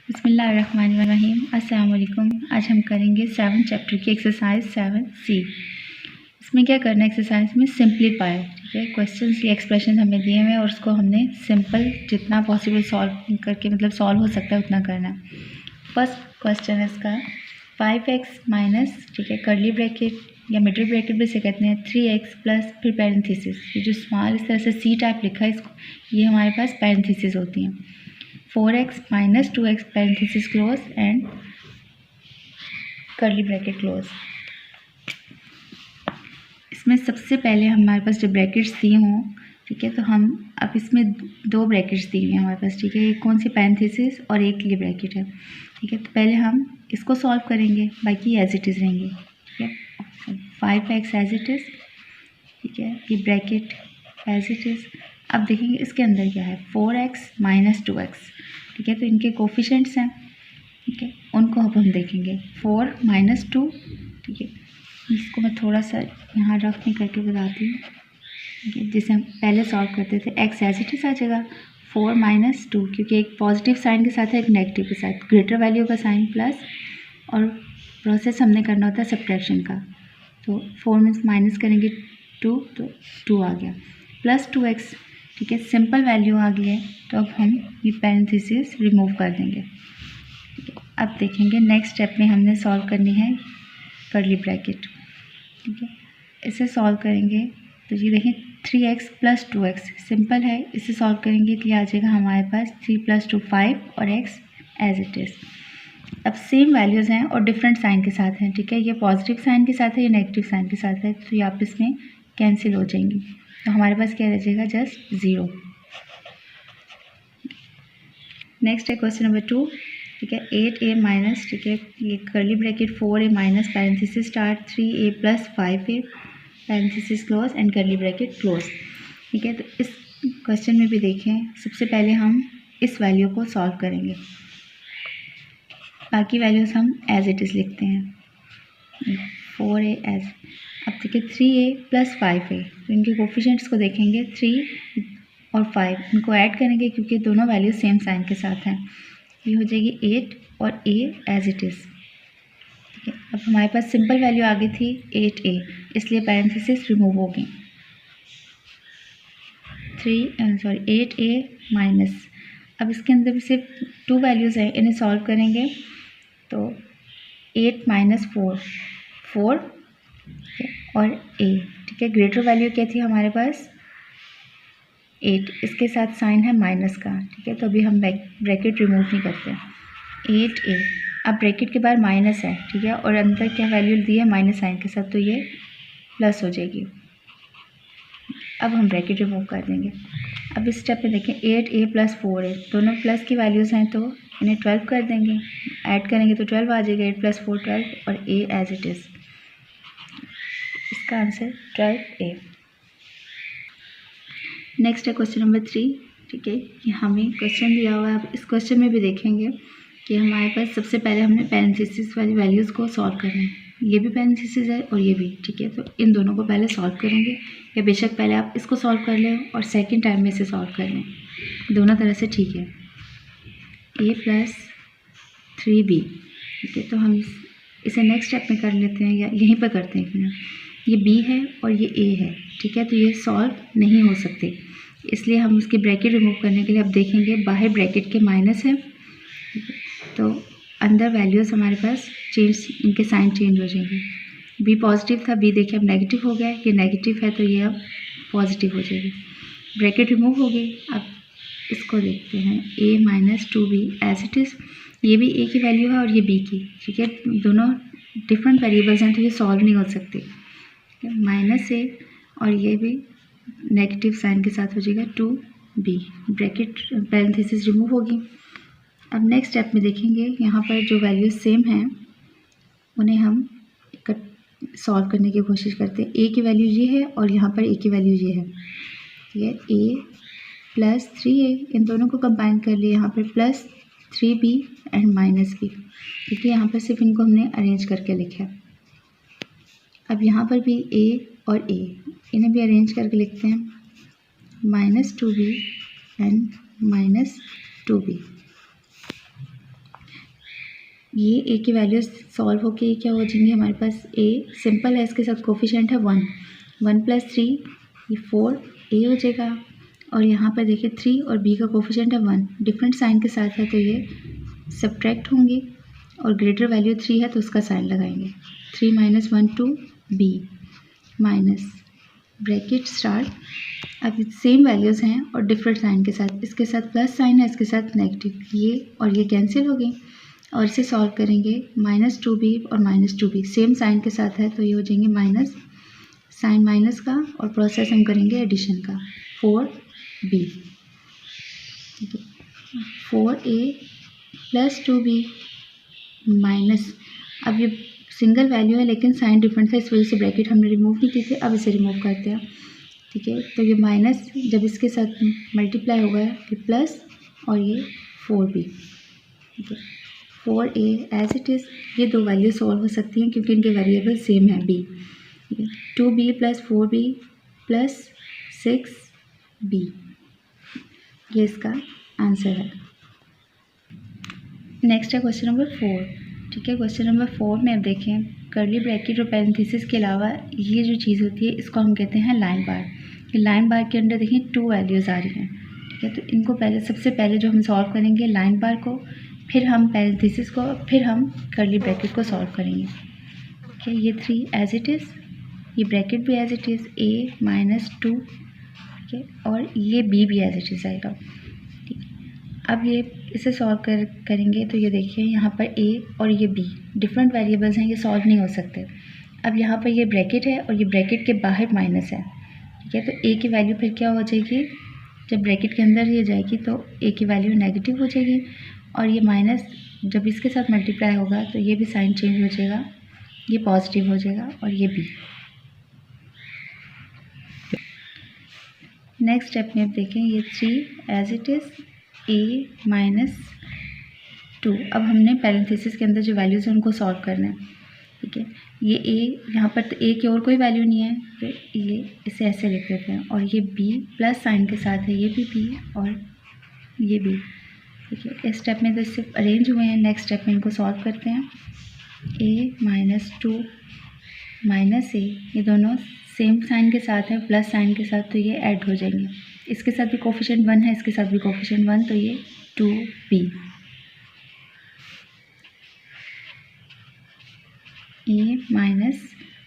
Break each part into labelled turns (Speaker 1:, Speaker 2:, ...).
Speaker 1: बिस्मिल्लाहिर्रहमानिर्रहीम। अस्सलाम वालेकुम। आज हम करेंगे 7 चैप्टर की एक्सरसाइज 7C। इसमें क्या करना है, एक्सरसाइज में सिंप्लीफाई, ठीक है। क्वेश्चंस या एक्सप्रेशन हमें दिए हुए हैं और उसको हमने सिंपल जितना पॉसिबल सॉल्व करके सॉल्व हो सकता है उतना करना है। फर्स्ट क्वेश्चन है इसका 5x माइनस, ठीक है, कर्ली ब्रैकेट या मिडिल ब्रैकेट भी से कहते हैं, 3x प्लस फिर पैरेंथेसिस। ये जो स्मॉल इस तरह से सी टाइप लिखा है इसको, ये हमारे पास पैरेंथेसिस होती हैं। 4x minus 2x parenthesis close and curly bracket close. इसमें सबसे पहले हमारे पास जो ब्रैकेट्स दिए हों, ठीक है, तो हम अब इसमें दो ब्रैकेट्स दिए हुए हैं हमारे पास, ठीक है। एक कौन सी पैरेंथेसिस और एक ये ब्रैकेट है, ठीक है। तो पहले हम इसको सॉल्व करेंगे, बाकी एज इट इज़ रहेंगे, ठीक है। 5x एज इट इज़, ठीक है, ये ब्रैकेट एज इट इज़। अब देखेंगे इसके अंदर क्या है, 4x माइनस 2x, ठीक है। तो इनके कोफिशिएंट्स हैं, ठीक है, उनको अब हम देखेंगे। 4 माइनस 2, ठीक है, इसको मैं थोड़ा सा यहाँ रफ नहीं करके बताती हूँ, ठीक है। जिसे हम पहले सॉल्व करते थे, x एज इट इज़ आ जाएगा 4 माइनस 2, क्योंकि एक पॉजिटिव साइन के साथ है, एक नेगेटिव के साथ, ग्रेटर वैल्यू का साइन प्लस, और प्रोसेस हमने करना होता है सब्ट्रैक्शन का। तो 4 मीन्स माइनस करेंगे 2, तो 2 आ गया, प्लस 2x, ठीक है, सिंपल वैल्यू आ गई है। तो अब हम ये पैरेंथेसिस रिमूव कर देंगे, ठीक है। अब देखेंगे नेक्स्ट स्टेप में हमने सॉल्व करनी है कर्ली ब्रैकेट, ठीक है। इसे सॉल्व करेंगे तो ये देखें 3x प्लस 2x सिंपल है, इसे सॉल्व करेंगे तो ये आ जाएगा हमारे पास 3 प्लस 2 5 और x एज इट इज़। अब सेम वैल्यूज़ हैं और डिफरेंट साइन के साथ हैं, ठीक है। ये पॉजिटिव साइन के साथ है, ये नेगेटिव साइन के साथ है, तो ये आपस में कैंसिल हो जाएंगी। तो हमारे पास क्या रह जाएगा, जस्ट 0। नेक्स्ट है क्वेश्चन नंबर 2, ठीक है। 8a माइनस, ठीक है, ये curly bracket 4a minus parenthesis start 3a plus 5a parenthesis close and curly bracket close, ठीक है। तो इस क्वेश्चन में भी देखें, सबसे पहले हम इस वैल्यू को सॉल्व करेंगे, बाकी वैल्यूज़ हम एज इट इज़ लिखते हैं। 4a एज, अब देखिए 3a प्लस 5a, तो इनके कोफिशिएंट्स को देखेंगे, 3 और 5 इनको ऐड करेंगे क्योंकि दोनों वैल्यूज सेम साइन के साथ हैं। ये हो जाएगी 8 और a एज इट इज़, ठीक है। अब हमारे पास सिंपल वैल्यू आ गई थी 8a, इसलिए पैरेंथेसिस रिमूव होगी। 8a माइनस, अब इसके अंदर भी सिर्फ 2 वैल्यूज़ हैं, इन्हें सॉल्व करेंगे तो 8 माइनस 4 और a, ठीक है। ग्रेटर वैल्यू क्या थी हमारे पास, 8, इसके साथ साइन है माइनस का, ठीक है। तो अभी हम ब्रैकेट रिमूव नहीं करते। 8a, अब ब्रैकेट के बाद माइनस है, ठीक है, और अंदर क्या वैल्यू दी है माइनस साइन के साथ, तो ये प्लस हो जाएगी। अब हम ब्रैकेट रिमूव कर देंगे। अब इस स्टेप पे देखें, 8a प्लस 4a दोनों प्लस की वैल्यूज़ हैं, तो इन्हें 12 कर देंगे, ऐड करेंगे तो 12 आ जाएगा। 8 प्लस 4 12 और a एज इट इज़, इसका आंसर 12a। नेक्स्ट है क्वेश्चन नंबर 3, ठीक है। कि हमें क्वेश्चन दिया हुआ है, अब इस क्वेश्चन में भी देखेंगे कि हमारे पास सबसे पहले हमने पैरेंथेसिस वाली वैल्यूज़ को सॉल्व करना है। ये भी पैरेंथेसिस है और ये भी, ठीक है। तो इन दोनों को पहले सॉल्व करेंगे, या बेशक पहले आप इसको सॉल्व कर लें और सेकेंड टाइम में इसे सॉल्व कर लें, दोनों तरह से ठीक है। a प्लस 3b, ठीक है। तो हम इसे नेक्स्ट स्टेप में कर लेते हैं, या यहीं पर करते हैं। ये b है और ये a है, ठीक है। तो ये सॉल्व नहीं हो सकते, इसलिए हम उसके ब्रैकेट रिमूव करने के लिए अब देखेंगे, बाहर ब्रैकेट के माइनस है, तो अंदर वैल्यूज़ हमारे पास चेंज, इनके साइन चेंज हो जाएंगे। b पॉजिटिव था, b देखिए अब नेगेटिव हो गया, ये नेगेटिव है तो ये अब पॉजिटिव हो जाएगी। ब्रैकेट रिमूव हो गई। अब इसको देखते हैं, a minus 2b as it is, ये भी a की वैल्यू है और ये b की, ठीक है। दोनों डिफरेंट वेरिएबल्स हैं तो ये सॉल्व नहीं हो सकते, ठीक है। माइनस a और ये भी नेगेटिव साइन के साथ हो जाएगा 2b, ब्रैकेट पैरेंथेसिस रिमूव होगी। अब नेक्स्ट स्टेप में देखेंगे, यहाँ पर जो वैल्यूज सेम हैं उन्हें हम सॉल्व करने की कोशिश करते हैं। a की वैल्यू ये है और यहाँ पर a की वैल्यू ये है, ठीक है। a प्लस 3a, इन दोनों को कंबाइन कर लिए, यहाँ पर plus 3b and minus b, ठीक है। यहाँ पर सिर्फ इनको हमने अरेंज करके लिखा है। अब यहाँ पर भी a और a, इन्हें भी अरेंज करके लिखते हैं, minus 2b and minus 2b, ये ए की वैल्यूज सॉल्व होके ये क्या हो जाएंगे हमारे पास, ए सिंपल है, इसके साथ कोफिशिएंट है 1, 1 + 3 ये 4 ए हो जाएगा। और यहाँ पर देखिए 3 और बी का कोफिशिएंट है 1, डिफरेंट साइन के साथ है तो ये सब्ट्रैक्ट होंगे, और ग्रेटर वैल्यू 3 है तो उसका साइन लगाएंगे। 3 - 1 2 बी माइनस ब्रैकेट स्टार्ट। अब सेम वैल्यूज़ हैं और डिफरेंट साइन के साथ, इसके साथ प्लस साइन है, इसके साथ नेगेटिव, ये और ये कैंसिल हो गई। और इसे सॉल्व करेंगे, -2b और -2b सेम साइन के साथ है तो ये हो जाएंगे माइनस साइन माइनस का, और प्रोसेस हम करेंगे एडिशन का, 4b, ठीक है, 4a + 2b माइनस, अब ये सिंगल वैल्यू है लेकिन साइन डिफरेंट था, इस वजह से ब्रैकेट हमने रिमूव नहीं की थी, अब इसे रिमूव करते हैं, ठीक है। तो ये माइनस जब इसके साथ मल्टीप्लाई होगा ये प्लस, और ये 4b, ठीक है, 4a एज इट इज़। ये दो वैल्यू सॉल्व हो सकती हैं क्योंकि इनके वेरिएबल सेम है b, ठीक है, 2b + 4b + 6b, ये इसका आंसर है। नेक्स्ट है क्वेश्चन नंबर 4, ठीक है। क्वेश्चन नंबर 4 में अब देखें, कर्ली ब्रैकेट और पैरेंथेसिस के अलावा ये जो चीज़ होती है इसको हम कहते हैं लाइन बार। ये लाइन बार के अंदर देखें 2 वैल्यूज़ आ रही हैं, ठीक है। तो इनको सबसे पहले जो हम सॉल्व करेंगे लाइन बार को, फिर हम पैरेंथेसिस को, फिर हम कर्ली ब्रैकेट को सॉल्व करेंगे, ठीक है। ये 3 एज इट इज़, ये ब्रैकेट भी एज इट इज़, a - 2, ठीक है, और ये b भी एज इट इज़ आएगा, ठीक है। अब ये इसे सॉल्व करेंगे तो ये देखिए यहाँ पर a और ये b डिफरेंट वेरिएबल्स हैं, ये सॉल्व नहीं हो सकते। अब यहाँ पर ये ब्रैकेट है और ये ब्रैकेट के बाहर माइनस है, ठीक है। तो a की वैल्यू फिर क्या हो जाएगी, जब ब्रैकेट के अंदर ये जाएगी तो a की वैल्यू नेगेटिव हो जाएगी, और ये माइनस जब इसके साथ मल्टीप्लाई होगा तो ये भी साइन चेंज हो जाएगा, ये पॉजिटिव हो जाएगा, और ये b। नेक्स्ट स्टेप में आप देखें, ये 3 एज इट इज़, a - 2। अब हमने पैरेंथेसिस के अंदर जो वैल्यूज़ हैं उनको सॉल्व करना है, ठीक है। ये a, यहाँ पर तो a की और कोई वैल्यू नहीं है, तो ये इसे ऐसे लिख देते हैं, और ये b प्लस साइन के साथ है, ये भी b और ये b, ठीक है। इस स्टेप में तो सिर्फ अरेंज हुए हैं, नेक्स्ट स्टेप में इनको सॉल्व करते हैं। a - 2 - a, ये दोनों सेम साइन के साथ है, प्लस साइन के साथ, तो ये ऐड हो जाएंगे। इसके साथ भी कोफिशिएंट 1 है, इसके साथ भी कोफिशिएंट 1, तो ये 2b। a माइनस,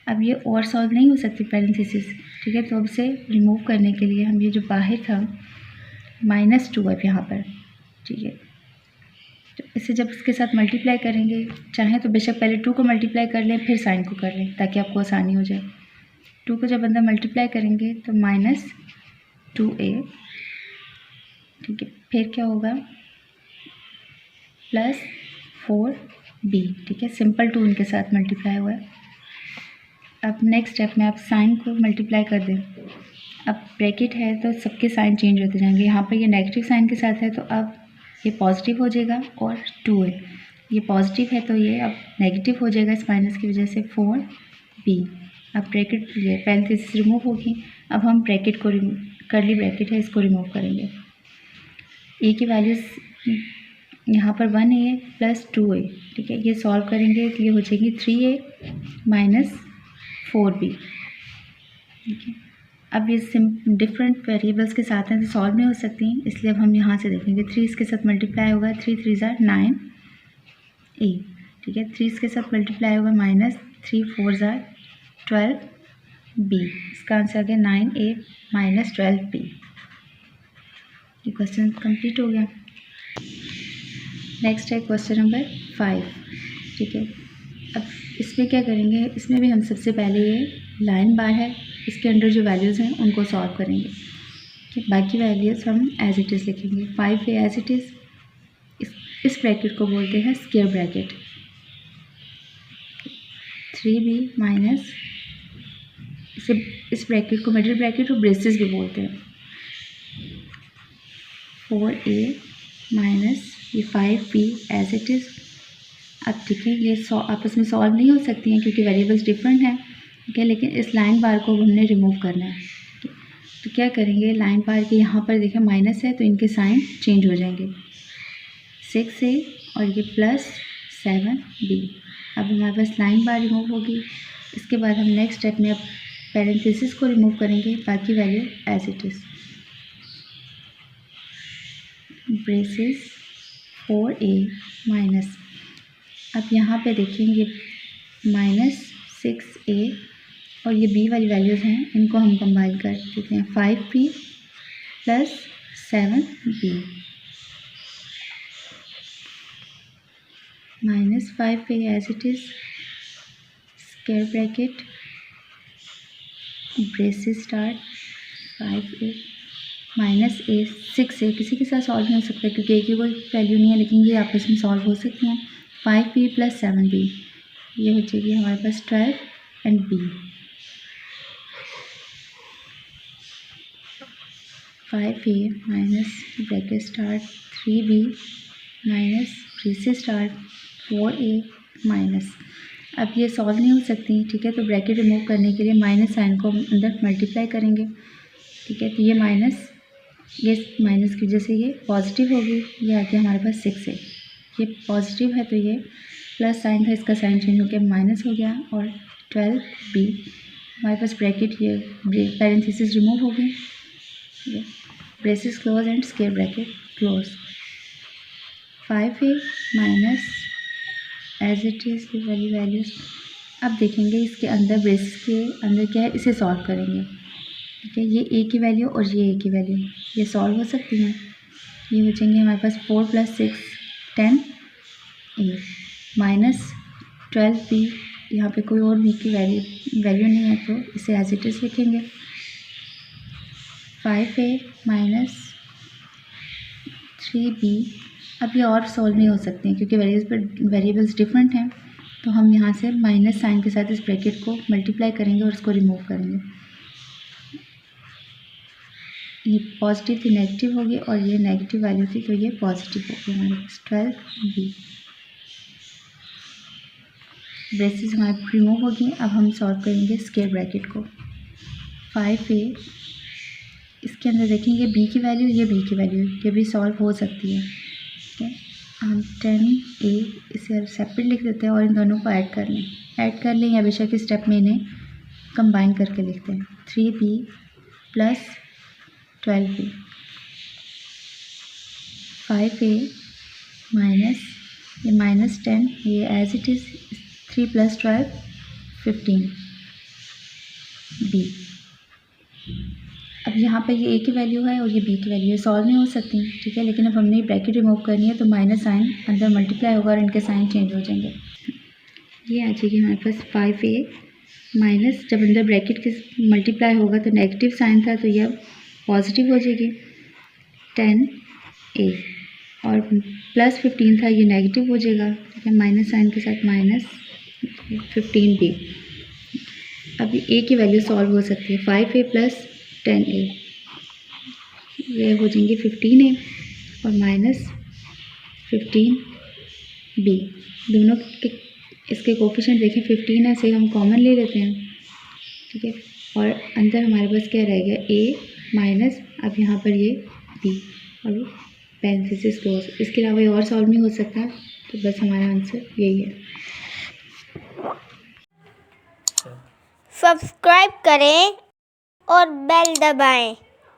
Speaker 1: अब ये और सॉल्व नहीं हो सकती पैरेंथेसिस, ठीक है। तो अब इसे रिमूव करने के लिए हम ये जो बाहर था -2 अब यहाँ पर, ठीक है, तो इसे जब इसके साथ मल्टीप्लाई करेंगे, चाहें तो बेशक पहले 2 को मल्टीप्लाई कर लें फिर साइन को कर लें ताकि आपको आसानी हो जाए। 2 को जब अंदर मल्टीप्लाई करेंगे तो -2a, ठीक है, फिर क्या होगा +4b, ठीक है, सिंपल 2 उनके साथ मल्टीप्लाई हुआ है। अब नेक्स्ट स्टेप में आप साइन को मल्टीप्लाई कर दें, अब ब्रैकेट है तो सबके साइन चेंज होते जाएंगे, यहाँ पर ये नेगेटिव साइन के साथ है तो अब ये पॉजिटिव हो जाएगा, और 2a ये पॉजिटिव है तो ये अब नेगेटिव हो जाएगा इस माइनस की वजह से, 4b। अब ब्रैकेट ये पैरेंथेसिस रिमूव होगी, अब हम ब्रैकेट को कर्ली ब्रैकेट है इसको रिमूव करेंगे। a की वैल्यूज़ यहाँ पर 1a + 2a, ठीक है, ये सॉल्व करेंगे तो ये हो जाएगी 3a - 4b, ठीक है। अब ये डिफरेंट वेरिएबल्स के साथ हैं तो सॉल्व नहीं हो सकती, इसलिए अब हम यहाँ से देखेंगे 3 इसके साथ मल्टीप्लाई होगा, 3 3 ज़ा 9a, ठीक है, 3 इसके साथ मल्टीप्लाई होगा -3 4 ज़ा 12b, इसका आंसर आ गया 9a - 12b। ये क्वेश्चन कंप्लीट हो गया। नेक्स्ट है क्वेश्चन नंबर 5, ठीक है। अब इसमें क्या करेंगे, इसमें भी हम सबसे पहले ये लाइन बार है, इसके अंदर जो वैल्यूज़ हैं उनको सॉल्व करेंगे, ठीक, बाकी वैल्यूज़ हम एज इट इज़ लिखेंगे। 5a एज इट इज़, इस ब्रैकेट को बोलते हैं स्क्वायर ब्रैकेट। 3b माइनस, इस ब्रैकेट को मिडिल ब्रैकेट और ब्रेसेस भी बोलते हैं। 4a माइनस ये 5b एज इट इज़। अब ठीक है, ये आपस में सॉल्व नहीं हो सकती हैं क्योंकि वेरिएबल्स डिफरेंट हैं, ठीक है, लेकिन इस लाइन बार को हमने रिमूव करना है, तो क्या करेंगे, लाइन बार के यहाँ पर देखें माइनस है तो इनके साइन चेंज हो जाएंगे, 6a और ये 7b। अब हमारे पास लाइन बार रिमूव होगी। इसके बाद हम नेक्स्ट स्टेप में अब पैरेंथेसिस को रिमूव करेंगे, बाकी value as it is. Braces 4a minus, अब यहाँ पे देखेंगे -6a और ये b वाली वैल्यूज़ हैं, इनको हम कंबाइन कर देते हैं। 5b + 7b -5a as it is, square bracket, braces start 5a -a 6a किसी के साथ सॉल्व नहीं हो सकता क्योंकि a की कोई वैल्यू नहीं है, लेकिन ये आपस में सॉल्व हो सकती हैं। 5b + 7b, ये हो जाएगी हमारे पास 12 and b। 5a minus bracket start 3b minus braces start 4a minus, अब ये सॉल्व नहीं हो सकती, ठीक है। तो ब्रैकेट रिमूव करने के लिए माइनस साइन को हम अंदर मल्टीप्लाई करेंगे, ठीक है। तो ये माइनस की वजह से ये पॉजिटिव होगी, ये आ गया हमारे पास 6 है, ये पॉजिटिव है तो ये प्लस साइन था, इसका साइन चेंज हो गया माइनस हो गया। और 12b हमारे पास ब्रैकेट, ये पैरेंथेसिस रिमूव हो गई, braces close and square bracket close. 5a minus as it is वाली वैल्यूज़। अब देखेंगे इसके अंदर, ब्रेसेस के अंदर क्या है, इसे सॉल्व करेंगे, ठीक है। ये a की वैल्यू और ये a की वैल्यू, ये सॉल्व हो सकती हैं। ये हो जाएंगे हमारे पास 4 + 6 10a माइनस 12b, यहाँ पे कोई और b की वैल्यू नहीं है तो इसे एज इट इज़ लिखेंगे। 5a माइनस 3b, अब ये और सॉल्व नहीं हो सकते हैं क्योंकि वेरिएबल्स डिफरेंट हैं, तो हम यहाँ से माइनस साइन के साथ इस ब्रैकेट को मल्टीप्लाई करेंगे और इसको रिमूव करेंगे। ये पॉजिटिव थी नेगेटिव होगी और ये नेगेटिव वैल्यू थी तो ये पॉजिटिव होगी हमारे पास 12b। ब्रेसेस हमारे रिमूव होगी। अब हम सॉल्व करेंगे स्क्वायर ब्रैकेट को। 5a, इसके अंदर देखेंगे b की वैल्यू, ये b की वैल्यू, ये भी सॉल्व हो सकती है, ठीक है। हम 10a इसे सेपरेट लिख देते हैं और इन दोनों को ऐड कर लें या बेशक इस स्टेप में इन्हें कंबाइन करके लिखते हैं। 3b + 12b, 5a माइनस ये -10, ये एज इट इज़, 3 + 12 15b। अब यहाँ पे ये a की वैल्यू है और ये b की वैल्यू है, सॉल्व नहीं हो सकती, ठीक है। लेकिन अब हमने ब्रैकेट रिमूव करनी है तो माइनस साइन अंदर मल्टीप्लाई होगा और इनके साइन चेंज हो जाएंगे। ये आ जाएगी हमारे पास 5a माइनस, जब अंदर ब्रैकेट के मल्टीप्लाई होगा तो नेगेटिव साइन था तो यह पॉजिटिव हो जाएगी 10a, और +15 था, ये नेगेटिव हो जाएगा, ठीक है, माइनस साइन के साथ -15b। अब a की वैल्यू सॉल्व हो सकती है। 5a + 10a, ये हो जाएंगे 15a और -15b। दोनों के इसके कोफिशिएंट देखें 15 है, से हम कॉमन ले लेते हैं, ठीक है। और अंदर हमारे पास क्या रह गया, a माइनस, अब यहाँ पर ये b और पैरेंथेसिस क्लोज। इसके अलावा ये और सॉल्व नहीं हो सकता, तो बस हमारा आंसर यही है।
Speaker 2: सब्सक्राइब करें और बेल दबाएं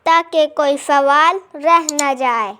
Speaker 2: ताकि कोई सवाल रह न जाए।